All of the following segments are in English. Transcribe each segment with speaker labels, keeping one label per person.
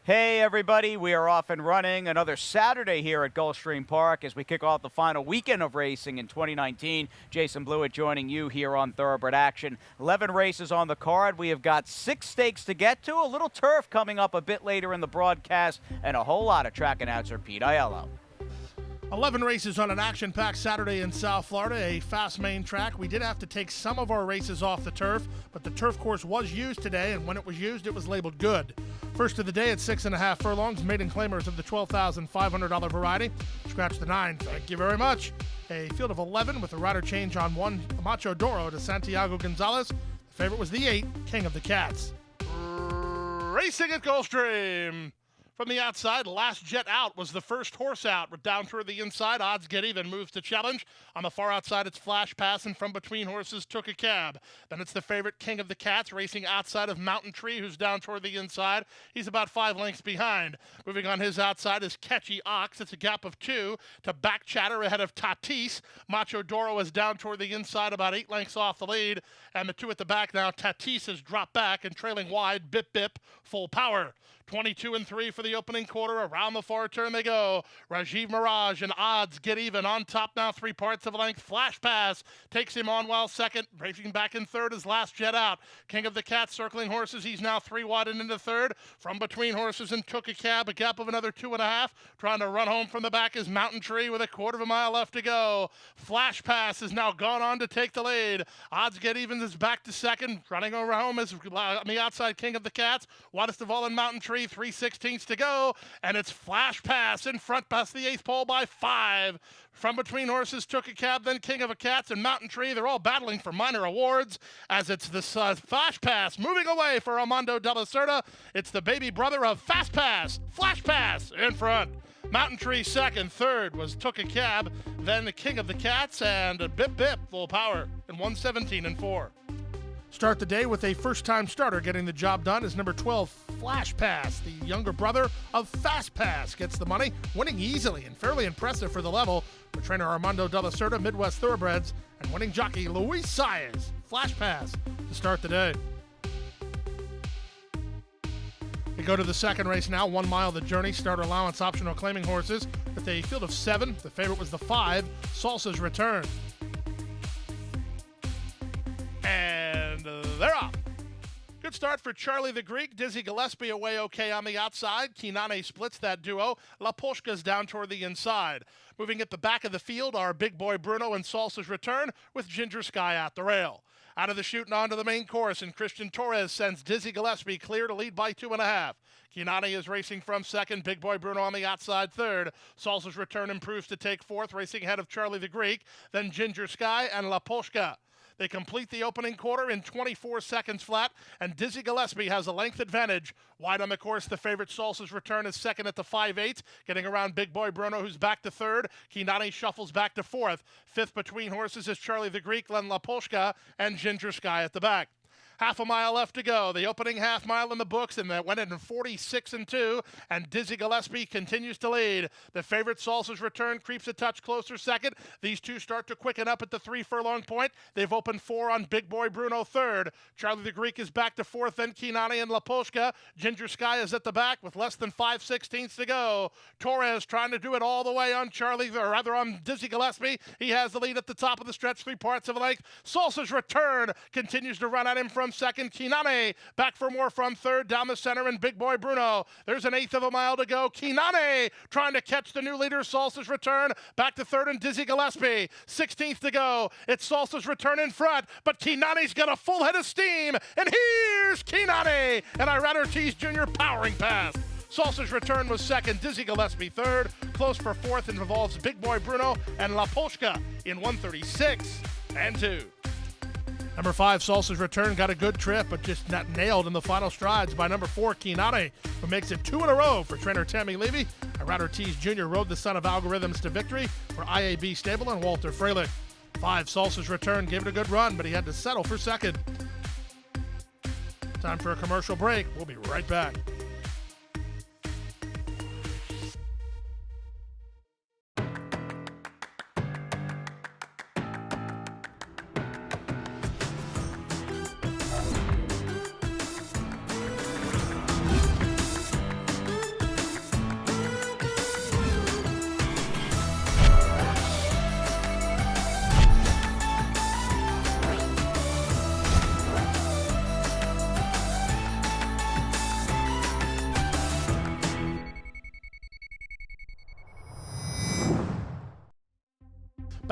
Speaker 1: Hey everybody, we are off and running another Saturday here at Gulfstream Park as we kick off the final weekend of racing in 2019. Jason Blewett joining you here on Thoroughbred Action. 11 races on the card. We have got 6 stakes to get to, a little turf coming up a bit later in the broadcast, and a whole lot of track announcer Pete Aiello.
Speaker 2: 11 races on an action-packed Saturday in South Florida, a fast main track. We did have to take some of our races off the turf, but the turf course was used today, and when it was used, it was labeled good. First of the day at 6.5 furlongs, maiden claimers of the $12,500 variety. Scratch the 9, thank you very much. A field of 11 with a rider change on 1, Macho Doro to Santiago Gonzalez. The favorite was the 8, King of the Cats. Racing at Gulfstream. From the outside, Last Jet Out was the first horse out. We're down toward the inside. Odds Get Even moves to challenge. On the far outside, it's Flash Pass, and from between horses, Took a Cab. Then it's the favorite King of the Cats racing outside of Mountain Tree, who's down toward the inside. He's about 5 lengths behind. Moving on his outside is Catchy Ox. It's a gap of 2 to Back Chatter ahead of Tatis. Macho Doro is down toward the inside, about 8 lengths off the lead. And the 2 at the back now, Tatis has dropped back and trailing wide, Bip Bip, Full Power. 22-3 for the opening quarter. Around the far turn they go. Rajiv Mirage and Odds Get Even on top now, 3 parts of a length. Flash Pass takes him on while second. Racing back in third is Last Jet Out. King of the Cats circling horses. He's now 3 wide and into third. From between horses and Took a Cab, a gap of another 2.5. Trying to run home from the back is Mountain Tree with a 1/4 mile left to go. Flash Pass has now gone on to take the lead. Odds Get Even is back to second. Running over home is on the outside King of the Cats. Widest of all in Mountain Tree. 3/16 to go, and it's Flash Pass in front past the 8th pole by 5. From between horses, Took a Cab, then King of the Cats and Mountain Tree. They're all battling for minor awards as it's the Flash Pass moving away for Armando de la Cerda. It's the baby brother of Fast Pass, Flash Pass in front. Mountain Tree second, third was Took a Cab, then the King of the Cats and Bip Bip, Full Power in 1:17-4. Start the day with a first-time starter getting the job done is number 12, Flash Pass. The younger brother of Fast Pass gets the money, winning easily and fairly impressive for the level. For trainer Armando de la Cerda, Midwest Thoroughbreds, and winning jockey Luis Saez. Flash Pass to start the day. We go to the second race now, 1 mile the journey. Starter allowance optional claiming horses with a field of 7. The favorite was the 5, Salsa's Return. And they're off. Good start for Charlie the Greek. Dizzy Gillespie away okay on the outside. Kinane splits that duo. La Polshka's down toward the inside. Moving at the back of the field are Big Boy Bruno and Salsa's Return with Ginger Sky at the rail. Out of the chute and onto the main course, and Christian Torres sends Dizzy Gillespie clear to lead by 2.5. Kinane is racing from second. Big Boy Bruno on the outside third. Salsa's Return improves to take fourth, racing ahead of Charlie the Greek. Then Ginger Sky and La Polshka. They complete the opening quarter in 24 seconds flat, and Dizzy Gillespie has a length advantage. Wide on the course, the favorite Salsa's Return is second at the 5/8, getting around Big Boy Bruno, who's back to third. Kinane shuffles back to fourth. Fifth between horses is Charlie the Greek, Len La Polshka, and Ginger Sky at the back. Half a mile left to go. The opening half mile in the books, and that went in 46-2, and Dizzy Gillespie continues to lead. The favorite Salsa's Return creeps a touch closer second. These two start to quicken up at the 3 furlong point. They've opened 4 on Big Boy Bruno third. Charlie the Greek is back to fourth, then Kinane and La Polshka. Ginger Sky is at the back with less than 5/16 to go. Torres trying to do it all the way on on Dizzy Gillespie. He has the lead at the top of the stretch, 3 parts of a length. Salsa's Return continues to run at him from second. Kinane back for more from third, down the center, and Big Boy Bruno. There's an 1/8 of a mile to go. Kinane trying to catch the new leader, Salsa's Return, back to third, and Dizzy Gillespie. 16th to go. It's Salsa's Return in front, but Kinane's got a full head of steam, and here's Kinane, and Irad Ortiz Jr. powering past. Salsa's Return was second, Dizzy Gillespie third. Close for fourth and involves Big Boy Bruno and La Polshka in 1:36-2. Number 5, Salsa's Return, got a good trip, but just not nailed in the final strides by number 4, Kinane, who makes it 2 in a row for trainer Tammy Levy. Irad Ortiz Jr. rode the son of Algorithms to victory for IAB Stable and Walter Freilich. 5, Salsa's Return, gave it a good run, but he had to settle for second. Time for a commercial break. We'll be right back.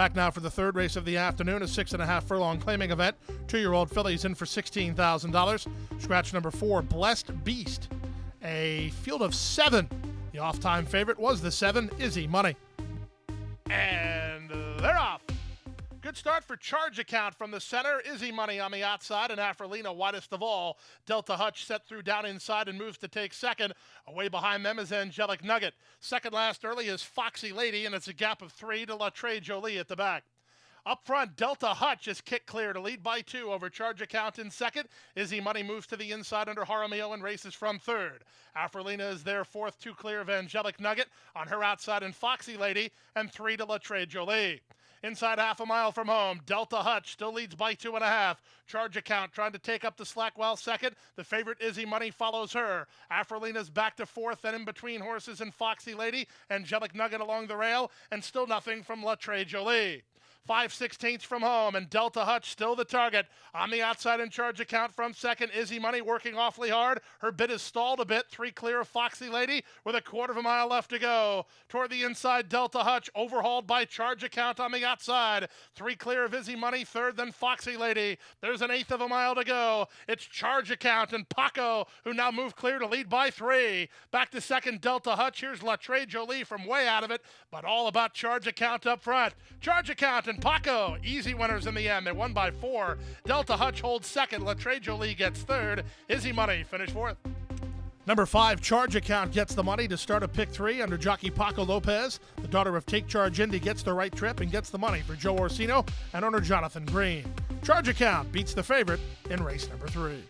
Speaker 2: Back now for the third race of the afternoon, a 6.5 furlong claiming event. 2-year-old fillies in for $16,000. Scratch number 4, Blessed Beast. A field of 7. The off-time favorite was the 7, Izzy Money. And they're off. Good start for Charge Account from the center. Izzy Money on the outside, and Afrolina widest of all. Delta Hutch set through down inside and moves to take second. Away behind them is Angelic Nugget. Second last early is Foxy Lady, and it's a gap of 3 to Latre Jolie at the back. Up front, Delta Hutch is kicked clear to lead by 2 over Charge Account in second. Izzy Money moves to the inside under Jaramillo and races from third. Afrolina is there fourth, 2 clear of Angelic Nugget. On her outside and Foxy Lady, and 3 to Latre Jolie. Inside half a mile from home, Delta Hutch still leads by 2.5. Charge Account trying to take up the slack while second. The favorite Izzy Money follows her. Afrolina's back to fourth, then in between horses and Foxy Lady. Angelic Nugget along the rail, and still nothing from Latre Jolie. 5/16 from home, and Delta Hutch still the target. On the outside in Charge Account from second, Izzy Money working awfully hard. Her bit is stalled a bit. 3 clear of Foxy Lady with a quarter of a mile left to go. Toward the inside, Delta Hutch overhauled by Charge Account on the outside. 3 clear of Izzy Money, third, then Foxy Lady. There's an eighth of a mile to go. It's Charge Account and Paco, who now move clear to lead by 3. Back to second, Delta Hutch. Here's Latre Jolie from way out of it, but all about Charge Account up front. Charge Account and Paco, easy winners in the end. They won by 4. Delta Hutch holds second. Latre Jolie gets third. Izzy Money finished fourth. Number 5, Charge Account gets the money to start a pick 3 under jockey Paco Lopez. The daughter of Take Charge Indy gets the right trip and gets the money for Joe Orsino and owner Jonathan Green. Charge Account beats the favorite in race number 3.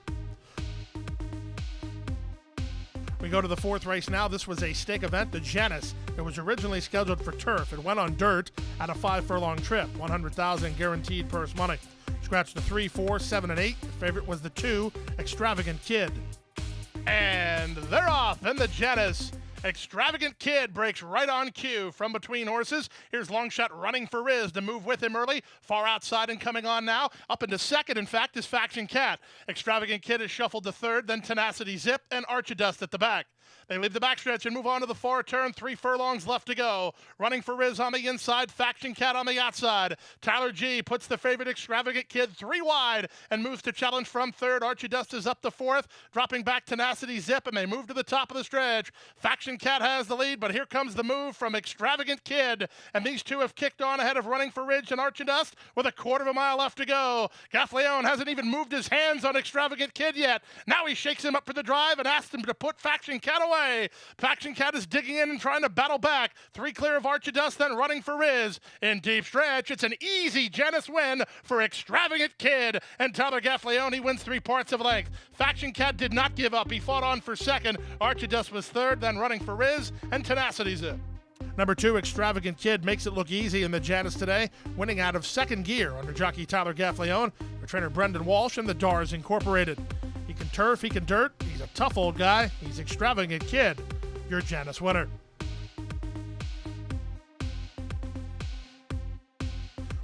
Speaker 2: We go to the 4th race now. This was a stake event, the Janus. It was originally scheduled for turf. It went on dirt at a 5 furlong trip, $100,000 guaranteed purse money. Scratch the 3, 4, 7, and 8. The favorite was the 2, Extravagant Kid. And they're off in the Janus. Extravagant Kid breaks right on cue from between horses. Here's Longshot running for Riz to move with him early. Far outside and coming on now. Up into second, in fact, is Faction Cat. Extravagant Kid is shuffled to third, then Tenacity Zip and Archidust at the back. They leave the backstretch and move on to the far turn. 3 furlongs left to go. Running for Riz on the inside, Faction Cat on the outside. Tyler G puts the favorite Extravagant Kid 3 wide and moves to challenge from third. Archidust is up to fourth, dropping back Tenacity Zip, and they move to the top of the stretch. Faction Cat has the lead, but here comes the move from Extravagant Kid, and these two have kicked on ahead of Running for Ridge and Archidust with a quarter of a mile left to go. Gaffleon hasn't even moved his hands on Extravagant Kid yet. Now he shakes him up for the drive and asks him to put Faction Cat away. Faction Cat is digging in and trying to battle back. 3 clear of Archidust, then Running for Riz. In deep stretch, it's an easy Janus win for Extravagant Kid, and Tyler Gaffleone wins 3 parts of length. Faction Cat did not give up. He fought on for second. Archidust was third, then Running for Riz, and Tenacity Zip. Number 2, Extravagant Kid makes it look easy in the Janus today, winning out of second gear under jockey Tyler Gaffleone, for trainer Brendan Walsh and the Dars Incorporated. He can turf, he can dirt. He's a tough old guy. He's Extravagant Kid. Your Janus winner.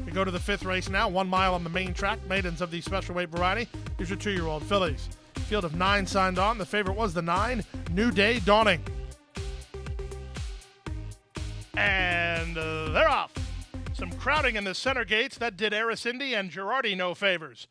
Speaker 2: We go to the 5th race now. 1 mile on the main track. Maidens of the special weight variety. These are 2-year-old fillies. Field of 9 signed on. The favorite was the 9, New Day Dawning. And they're off. Some crowding in the center gates. That did Eris Indy and Girardi no favors.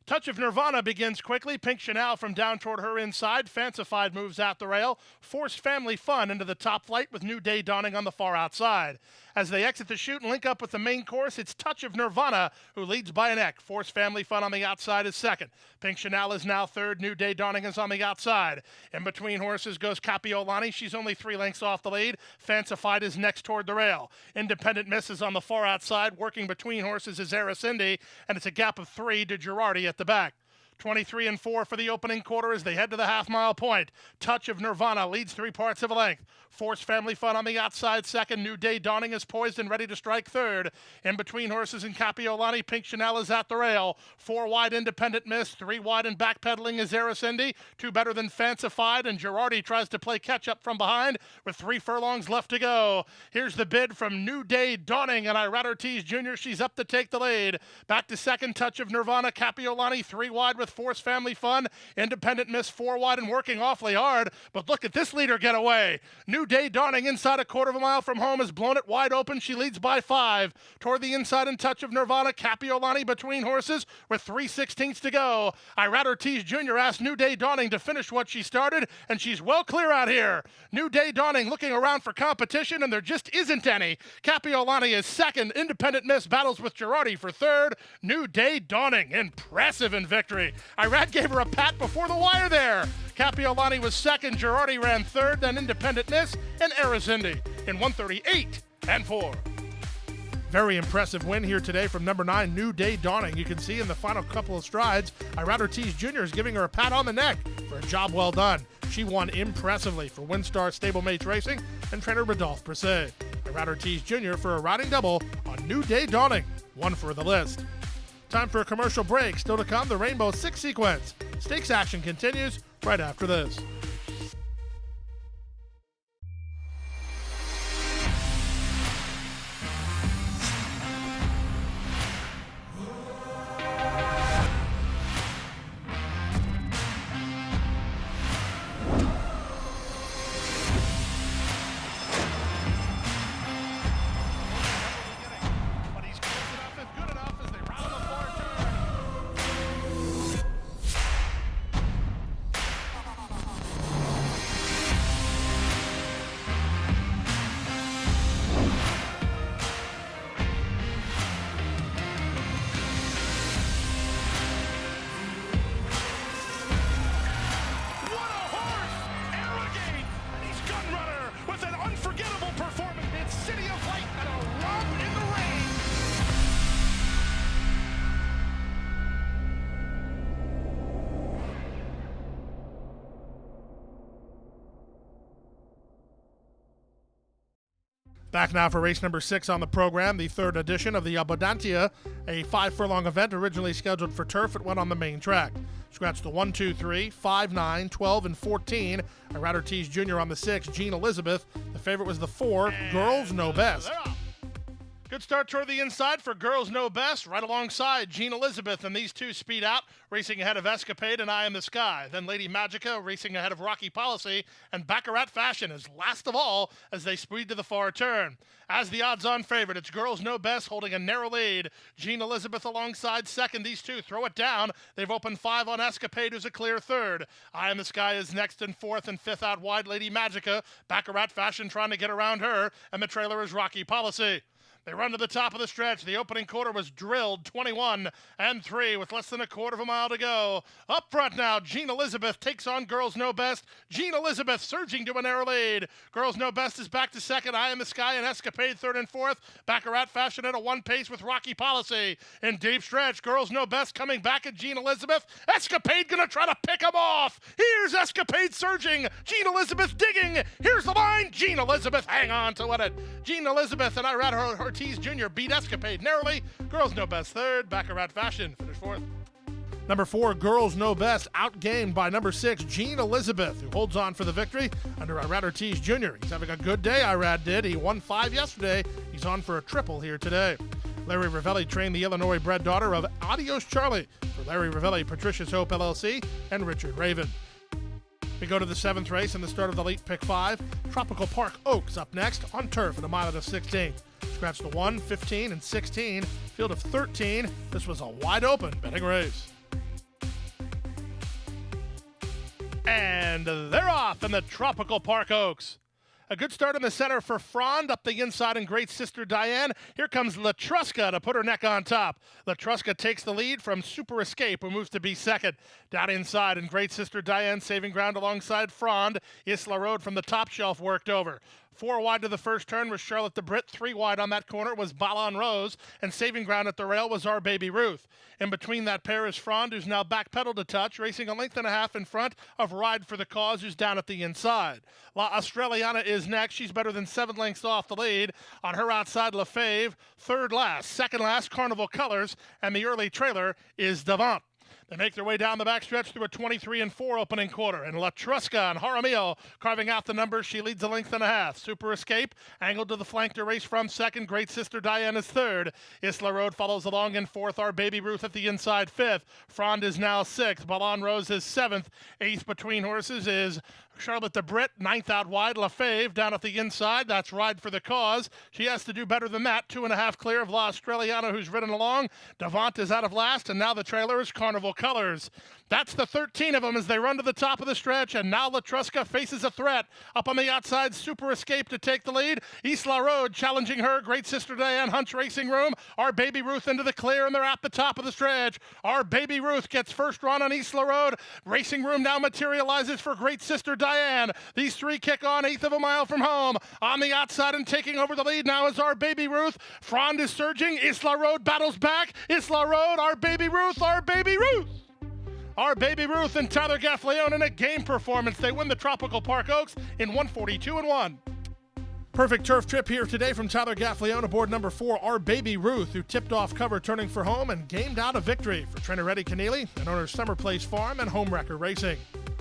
Speaker 2: Touch of Nirvana begins quickly. Pink Chanel from down toward her inside. Fancified moves out the rail. Forced Family Fun into the top flight with New Day dawning on the far outside. As they exit the chute and link up with the main course, it's Touch of Nirvana who leads by a neck. Forced Family Fun on the outside is second. Pink Chanel is now third. New Day Dawning is on the outside. In between horses goes Capiolani. She's only 3 lengths off the lead. Fancified is next toward the rail. Independent Miss is on the far outside. Working between horses is Eris Indy, and it's a gap of 3 to Girardi at the back. 23 and 4 for the opening quarter as they head to the half-mile point. Touch of Nirvana leads 3 parts of a length. Forced Family Fun on the outside second. New Day Dawning is poised and ready to strike third. In between horses and Capiolani, Pink Chanel is at the rail. 4 wide Independent Miss, 3 wide and backpedaling is Eris Indy. 2 better than Fancified, and Girardi tries to play catch-up from behind with 3 furlongs left to go. Here's the bid from New Day Dawning, and Irad Ortiz Jr. She's up to take the lead. Back to second, Touch of Nirvana. Capiolani 3 wide with with Force Family Fun. Independent Miss 4 wide and working awfully hard. But look at this leader get away. New Day Dawning inside a quarter of a mile from home has blown it wide open. She leads by 5. Toward the inside in touch of Nirvana. Capiolani between horses with 3/16 to go. Irad Ortiz Jr. asked New Day Dawning to finish what she started, and she's well clear out here. New Day Dawning looking around for competition, and there just isn't any. Capiolani is second. Independent Miss battles with Girardi for third. New Day Dawning, impressive in victory. Irad gave her a pat before the wire there. Capiolani was second. Girardi ran third, then Independent Miss and Arizindi in 1:38 and 4. Very impressive win here today from number 9, New Day Dawning. You can see in the final couple of strides, Irad Ortiz Jr. is giving her a pat on the neck for a job well done. She won impressively for Windstar Stablemates Racing and trainer Rodolphe Brisset. Irad Ortiz Jr. for a riding double on New Day Dawning. One for the list. Time for a commercial break. Still to come, the Rainbow Six sequence. Stakes action continues right after this. Back now for race number 6 on the program, the third edition of the Abundantia, a 5-furlong event originally scheduled for turf. It went on the main track. Scratch the 1, 2, 3, 5, 9, 12, and 14. Irad Ortiz Jr. on the 6, Jean Elizabeth. The favorite was the 4, Girls Know Best. Good start toward the inside for Girls Know Best, right alongside Jean Elizabeth, and these two speed out, racing ahead of Escapade and Eye in the Sky. Then Lady Magica racing ahead of Rocky Policy, and Baccarat Fashion is last of all as they speed to the far turn. As the odds-on favorite, it's Girls Know Best holding a narrow lead. Jean Elizabeth alongside second. These two throw it down. They've opened 5 on Escapade, who's a clear third. Eye in the Sky is next and fourth, and fifth out wide Lady Magica. Baccarat Fashion trying to get around her, and the trailer is Rocky Policy. They run to the top of the stretch. The opening quarter was drilled 21 and 3 with less than a quarter of a mile to go. Up front now, Jean Elizabeth takes on Girls Know Best. Jean Elizabeth surging to a narrow lead. Girls Know Best is back to second. Eye in the Sky and Escapade third and fourth. Baccarat Fashion at a 1 pace with Rocky Policy. In deep stretch, Girls Know Best coming back at Jean Elizabeth. Escapade gonna try to pick him off. Here's Escapade surging. Jean Elizabeth digging. Here's the line. Jean Elizabeth hang on to it. Jean Elizabeth and Irad Ortiz Jr. beat Escapade narrowly. Girls Know Best third. Baccarat Fashion finished fourth. Number 4, Girls Know Best, outgained by number 6, Jean Elizabeth, who holds on for the victory under Irad Ortiz Jr. He's having a good day, Irad did. He won 5 yesterday. He's on for a triple here today. Larry Ravelli trained the Illinois-bred daughter of Adios Charlie for Larry Ravelli, Patricia's Hope LLC, and Richard Raven. We go to the 7th race and the start of the late pick 5. Tropical Park Oaks up next on turf at a mile of 16. Scratch the 1, 15, and 16. Field of 13. This was a wide open betting race. And they're off in the Tropical Park Oaks. A good start in the center for Frond, up the inside and Great Sister Diane. Here comes Latruska to put her neck on top. Latruska takes the lead from Super Escape, who moves to be second. Down inside and Great Sister Diane saving ground alongside Frond. Isla Road from the top shelf worked over. 4 wide to the first turn was Charlotte the Brit. 3 wide on that corner was Ballon Rose. And saving ground at the rail was Our Baby Ruth. In between that pair is Frond, who's now backpedaled a touch, racing a length and a half in front of Ride for the Cause, who's down at the inside. La Australiana is next. She's better than 7 lengths off the lead. On her outside, LaFave. Third last. Second last, Carnival Colors. And the early trailer is Davant. They make their way down the backstretch through a 23-4 opening quarter, and La Trusca and Jaramillo carving out the numbers. She leads a length and a half. Super Escape angled to the flank to race from second. Great Sister Diane is third. Isla Road follows along in fourth. Our Baby Ruth at the inside fifth. Frond is now sixth. Ballon Rose is seventh. Eighth between horses is Charlotte de Britt, ninth out wide. LaFave down at the inside. That's Ride for the Cause. She has to do better than that. 2.5 clear of La Australiana, who's ridden along. Devant is out of last, and now the trailer is Carnival Colors. That's the 13 of them as they run to the top of the stretch, and now La Trusca faces a threat. Up on the outside, Super Escape to take the lead. Isla Road challenging her. Great Sister Diane, Hunt's Racing Room. Our Baby Ruth into the clear, and they're at the top of the stretch. Our Baby Ruth gets first run on Isla Road. Racing Room now materializes for Great Sister Diane. These three kick on, eighth of a mile from home. On the outside and taking over the lead now is Our Baby Ruth. Frond is surging. Isla Road battles back. Isla Road, Our Baby Ruth, Our Baby Ruth. Our Baby Ruth and Tyler Gaffleone in a game performance. They win the Tropical Park Oaks in 142-1. Perfect turf trip here today from Tyler Gaffleone aboard number 4, Our Baby Ruth, who tipped off cover turning for home and gamed out a victory for trainer Eddie Keneally and owner Summer Place Farm and Home Wrecker Racing.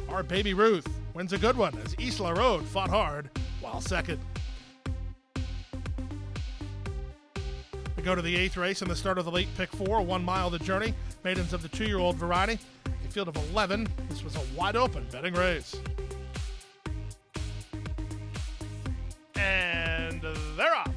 Speaker 2: Our Baby Ruth wins a good one as Isla Road fought hard while second. We go to the 8th race and the start of the late pick 4, 1 mile the journey. Maidens of the 2-year-old variety. A field of 11. This was a wide open betting race. And they're off.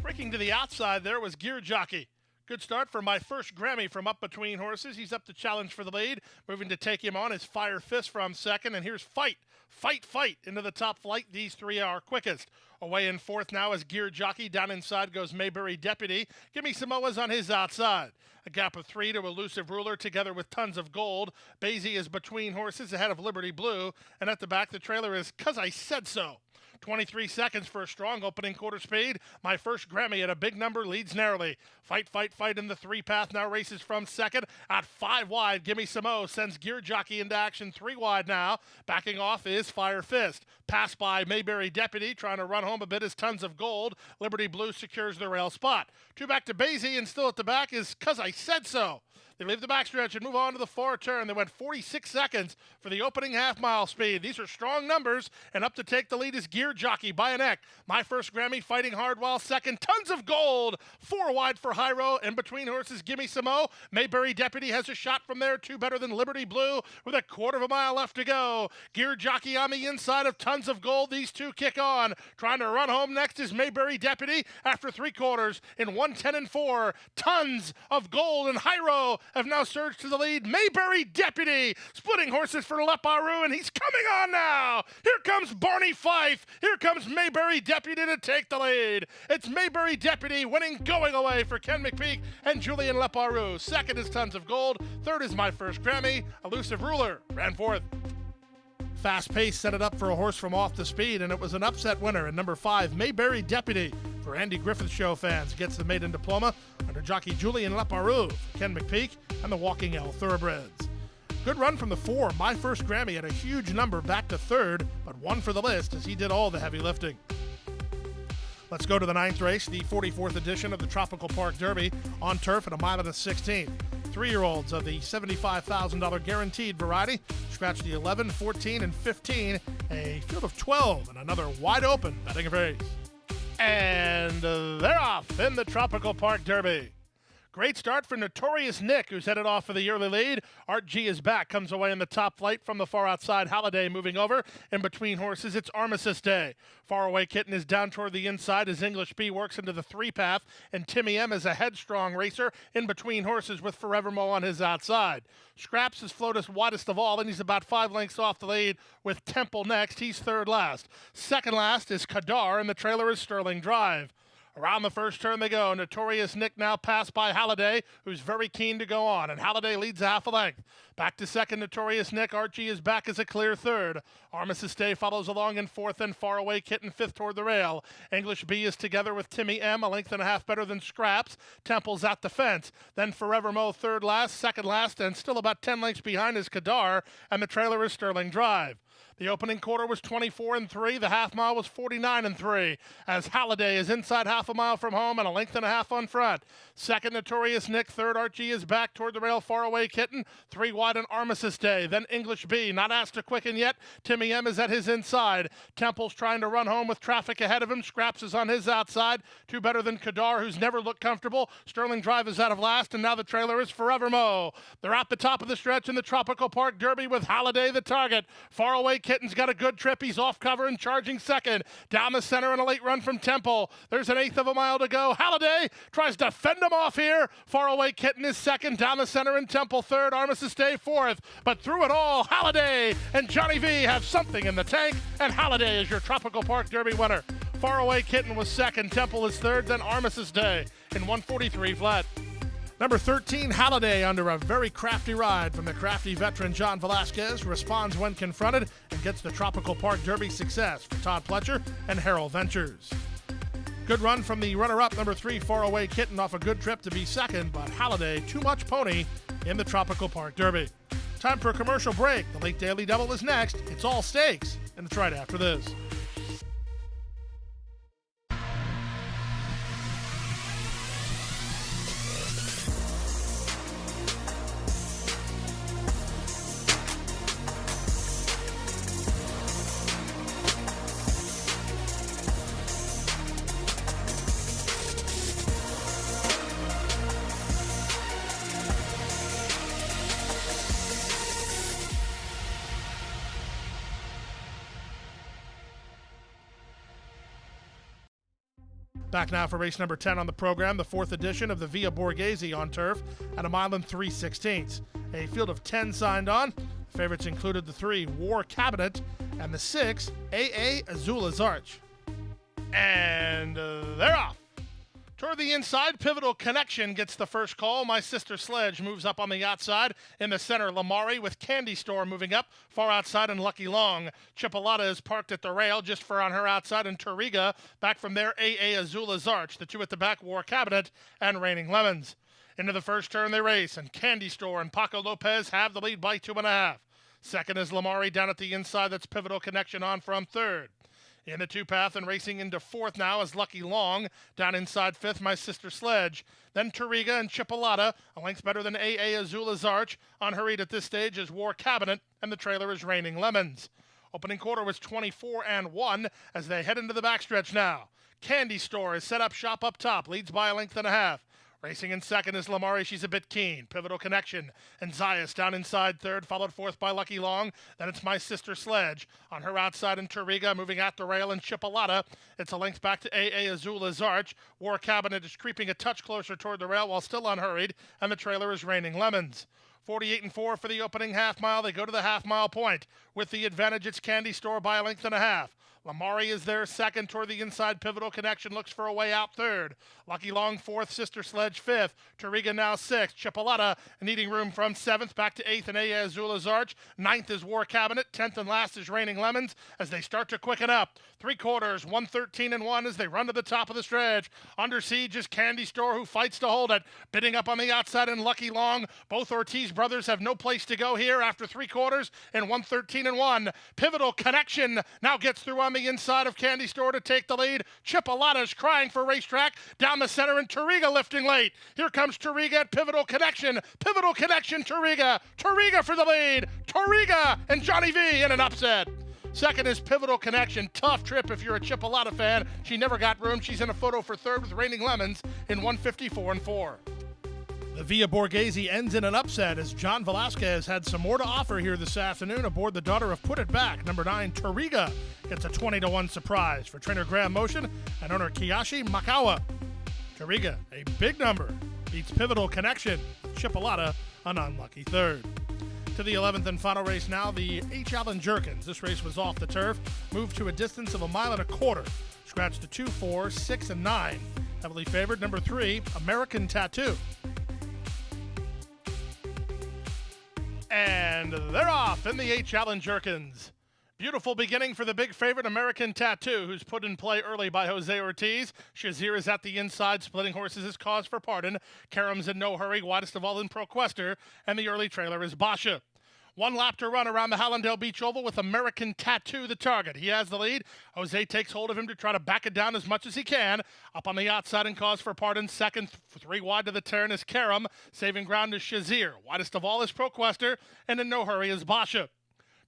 Speaker 2: Breaking to the outside there was Gear Jockey. Good start for My First Grammy from up between horses. He's up to challenge for the lead. Moving to take him on is Fire Fist from second. And here's Fight. Fight into the top flight. These three are quickest. Away in fourth now is Gear Jockey. Down inside goes Mayberry Deputy. Give me Samoa's on his outside. A gap of 3 to Elusive Ruler together with Tons of Gold. Basie is between horses ahead of Liberty Blue. And at the back the trailer is 'Cause I Said So. 23 seconds for a strong opening quarter speed. My First Grammy at a big number leads narrowly. Fight in the 3 path now races from second. At 5 wide, Gimme Some Mo sends Gear Jockey into action 3 wide now. Backing off is Fire Fist. Pass by Mayberry Deputy, trying to run home a bit is Tons of Gold. Liberty Blue secures the rail spot. 2 back to Basie, and still at the back is 'Cause I Said So. They leave the backstretch and move on to the 4 turn. They went 46 seconds for the opening half-mile speed. These are strong numbers, and up to take the lead is Gear Jockey by a neck. My First Grammy fighting hard while second. Tons of Gold. 4 wide for Hyro. In between horses, Gimme Some Mo. Mayberry Deputy has a shot from there. 2 better than Liberty Blue with a quarter of a mile left to go. Gear Jockey on the inside of Tons of Gold. These two kick on. Trying to run home next is Mayberry Deputy after 3 quarters in 1:10-4. Tons of Gold and Hyro have now surged to the lead. Mayberry Deputy splitting horses for Leparu, and he's coming on now. Here comes Barney Fife. Here comes Mayberry Deputy to take the lead. It's Mayberry Deputy winning going away for Ken McPeak and Julian Leparu. Second is Tons of Gold. Third is My First Grammy. Elusive Ruler ran fourth. Fast pace set it up for a horse from off the speed, and it was an upset winner. And number 5, Mayberry Deputy, for Andy Griffith Show fans, gets the maiden diploma under jockey Julian Leparu, Ken McPeak, and the Walking L Thoroughbreds. Good run from the 4, My First Grammy, had a huge number back to third, but won for the list as he did all the heavy lifting. Let's go to the 9th race, the 44th edition of the Tropical Park Derby, on turf at a mile and a 16th. 3-year-olds of the $75,000 guaranteed variety scratch the 11, 14, and 15, a field of 12, and another wide open betting race. And they're off in the Tropical Park Derby. Great start for Notorious Nick, who's headed off for the early lead. Art G is back, comes away in the top flight from the far outside. Halliday moving over. In between horses, it's Armistice Day. Far Away Kitten is down toward the inside as English B works into the 3 path, and Timmy M is a headstrong racer in between horses with Forevermo on his outside. Scraps is floatest widest of all, and he's about 5 lengths off the lead with Temple next. He's third last. Second last is Kadar, and the trailer is Sterling Drive. Around the first turn they go. Notorious Nick now passed by Halliday, who's very keen to go on, and Halliday leads half a length. Back to second, Notorious Nick. Archie is back as a clear third. Armistice Day follows along in fourth, and Far Away Kitten fifth toward the rail. English B is together with Timmy M, a length and a half better than Scraps. Temple's at the fence. Then Forevermo third last, second last, and still about 10 lengths behind is Kadar, and the trailer is Sterling Drive. The opening quarter was 24-3. The half mile was 49-3. As Halliday is inside half a mile from home and a length and a half on front. Second, Notorious Nick. Third, Archie is back toward the rail. Faraway Kitten. 3 wide on Armistice Day. Then English B. Not asked to quicken yet. Timmy M is at his inside. Temple's trying to run home with traffic ahead of him. Scraps is on his outside. 2 better than Kadar, who's never looked comfortable. Sterling Drive is out of last, and now the trailer is Forever Mo. They're at the top of the stretch in the Tropical Park Derby with Halliday the target. Faraway Kitten's got a good trip. He's off cover and charging second. Down the center and a late run from Temple. There's an eighth of a mile to go. Halliday tries to fend him off here. Faraway Kitten is second. Down the center and Temple third. Armistice Day fourth. But through it all, Halliday and Johnny V have something in the tank, and Halliday is your Tropical Park Derby winner. Faraway Kitten was second. Temple is third. Then Armistice Day in 1:43 flat. Number 13, Halliday, under a very crafty ride from the crafty veteran John Velasquez, responds when confronted and gets the Tropical Park Derby success for Todd Pletcher and Harold Ventures. Good run from the runner-up, number 3, Faraway Kitten, off a good trip to be second, but Halliday, too much pony in the Tropical Park Derby. Time for a commercial break. The late Daily Double is next. It's all stakes, and it's right after this. Back now for race number 10 on the program, the 4th edition of the Via Borghese on turf at a mile and 3/16. A field of 10 signed on. Favorites included the 3, War Cabinet, and the 6, AA Azula's Arch. And they're off. Toward the inside, Pivotal Connection gets the first call. My Sister Sledge moves up on the outside. In the center, Lamari with Candy Store moving up. Far outside and Lucky Long. Chipolata is parked at the rail just for on her outside. And Tariga back from there, AA Azula's Arch. The 2 at the back, War Cabinet and Raining Lemons. Into the first turn they race, and Candy Store and Paco Lopez have the lead by 2.5. Second is Lamari down at the inside. That's Pivotal Connection on from third. In the 2 path and racing into 4th now is Lucky Long. Down inside 5th, My Sister Sledge. Then Tariga and Chipolata, a length better than AA Azula's Arch. Unhurried at this stage is War Cabinet, and the trailer is Raining Lemons. Opening quarter was 24-1 as they head into the backstretch now. Candy Store is set up shop up top, leads by a length and a half. Racing in second is Lamari, she's a bit keen. Pivotal Connection and Zayas down inside third, followed fourth by Lucky Long. Then it's My Sister Sledge. On her outside and Tariga moving at the rail and Chipolata. It's a length back to AA Azula's Arch. War Cabinet is creeping a touch closer toward the rail while still unhurried, and the trailer is Raining Lemons. 48-4 for the opening half mile. They go to the half mile point. With the advantage, it's Candy Store by a length and a half. Lamari is there second toward the inside. Pivotal Connection looks for a way out third. Lucky Long fourth, Sister Sledge fifth. Tariga now sixth. Chipolata needing room from seventh back to eighth and AA Azula's Arch. Ninth is War Cabinet. 10th and last is Raining Lemons as they start to quicken up. 3/4, 1:13-1 as they run to the top of the stretch. Under siege is Candy Store, who fights to hold it. Bidding up on the outside and Lucky Long. Both Ortiz brothers have no place to go here after 3/4 and 1:13-1. Pivotal Connection now gets through on the inside of Candy Store to take the lead. Chipolata's crying for racetrack down the center and Tariga lifting late. Here comes Tariga at Pivotal Connection. Pivotal Connection, Tariga. Tariga for the lead. Tariga and Johnny V in an upset. Second is Pivotal Connection. Tough trip if you're a Chipolata fan. She never got room. She's in a photo for third with Raining Lemons in 1:54-4. The Via Borghese ends in an upset as John Velasquez had some more to offer here this afternoon aboard the daughter of Put It Back. Number 9, Tariga, gets a 20-1 surprise for trainer Graham Motion and owner Kiyoshi Makawa. Tariga, a big number, beats Pivotal Connection. Chipolata, an unlucky third. To the 11th and final race now, the H. Allen Jerkins. This race was off the turf, moved to a distance of 1.25 miles. Scratched to 2, 4, 6, and 9. Heavily favored, number 3, American Tattoo. And they're off in the H. Allen Jerkins. Beautiful beginning for the big favorite American Tattoo, who's put in play early by Jose Ortiz. Shazir is at the inside, splitting horses is cause for pardon. Karam's in no hurry, widest of all in ProQuester, and the early trailer is Basha. 1 lap to run around the Hallandale Beach Oval with American Tattoo the target. He has the lead. Jose takes hold of him to try to back it down as much as he can. Up on the outside and cause for pardon. Second, 3 wide to the turn is Karam. Saving ground is Shazier. Widest of all is ProQuester. And in no hurry is Basha.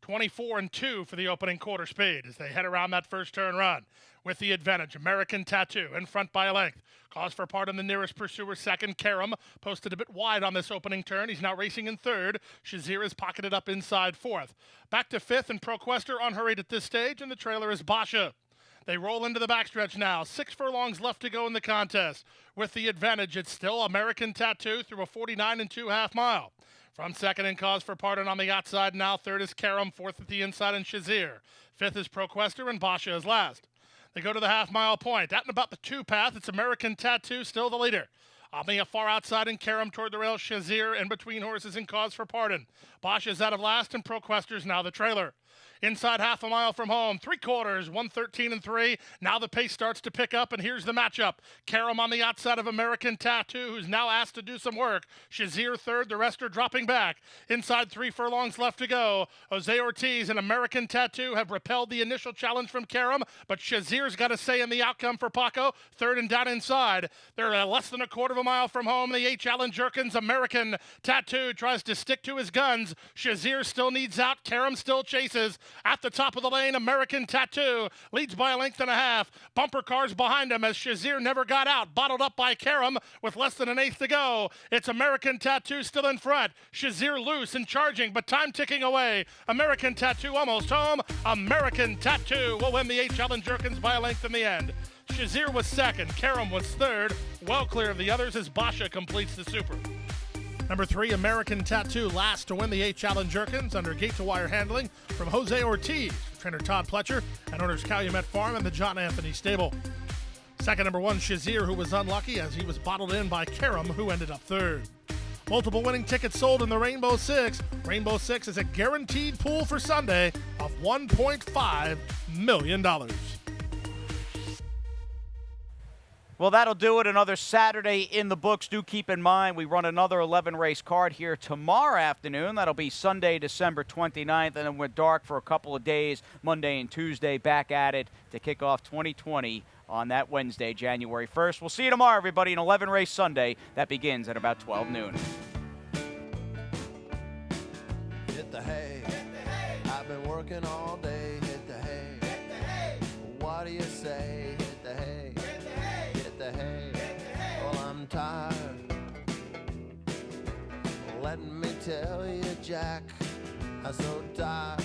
Speaker 2: 24-2 for the opening quarter speed as they head around that first turn run. With the advantage, American Tattoo in front by a length. Cause for pardon, the nearest pursuer second. Karam posted a bit wide on this opening turn. He's now racing in third. Shazier is pocketed up inside fourth. Back to fifth, and ProQuester unhurried at this stage, and the trailer is Basha. They roll into the backstretch now. 6 furlongs left to go in the contest. With the advantage, it's still American Tattoo through a 49 2/2 mile. From second and cause for pardon on the outside now. Third is Karam. Fourth at the inside and Shazier. Fifth is ProQuester, and Basha is last. They go to the half-mile point. At and about the 2 path, it's American Tattoo, still the leader. On the far outside and Karam toward the rail, Shazier in between horses and cause for pardon. Bosch is out of last, and ProQuester's now the trailer. Inside half a mile from home, 3/4, 1:13 3. Now the pace starts to pick up, and here's the matchup. Karam on the outside of American Tattoo, who's now asked to do some work. Shazier third, the rest are dropping back. Inside 3 furlongs left to go. Jose Ortiz and American Tattoo have repelled the initial challenge from Karam, but Shazier's got a say in the outcome for Paco. Third and down inside. They're less than 1/4 mile from home. The H. Allen Jerkins. American Tattoo tries to stick to his guns. Shazier still needs out. Karam still chases. At the top of the lane, American Tattoo leads by a length and a half. Bumper cars behind him as Shazier never got out. Bottled up by Karam with less than an eighth to go. It's American Tattoo still in front. Shazier loose and charging, but time ticking away. American Tattoo almost home. American Tattoo will win the H. Allen Jerkins by a length in the end. Shazier was second. Karam was third. Well clear of the others as Basha completes the super. Number 3, American Tattoo, last to win the H. Allen Jerkins under gate-to-wire handling from Jose Ortiz, trainer Todd Pletcher, and owners Calumet Farm and the John Anthony Stable. Second, number 1, Shazier, who was unlucky as he was bottled in by Karam, who ended up third. Multiple winning tickets sold in the Rainbow Six. Rainbow Six is a guaranteed pool for Sunday of $1.5 million.
Speaker 1: Well, that'll do it. Another Saturday in the books. Do keep in mind we run another 11-race card here tomorrow afternoon. That'll be Sunday, December 29th, and then we're dark for a couple of days, Monday and Tuesday, back at it to kick off 2020 on that Wednesday, January 1st. We'll see you tomorrow, everybody, an 11-race Sunday that begins at about 12 noon.
Speaker 3: Hit the hay. I've been working all day. Hit the hay. Hit the hay. What do you say? Hit the hay. Hit the hay. Well, I'm tired. Let me tell you, Jack, I'm so tired.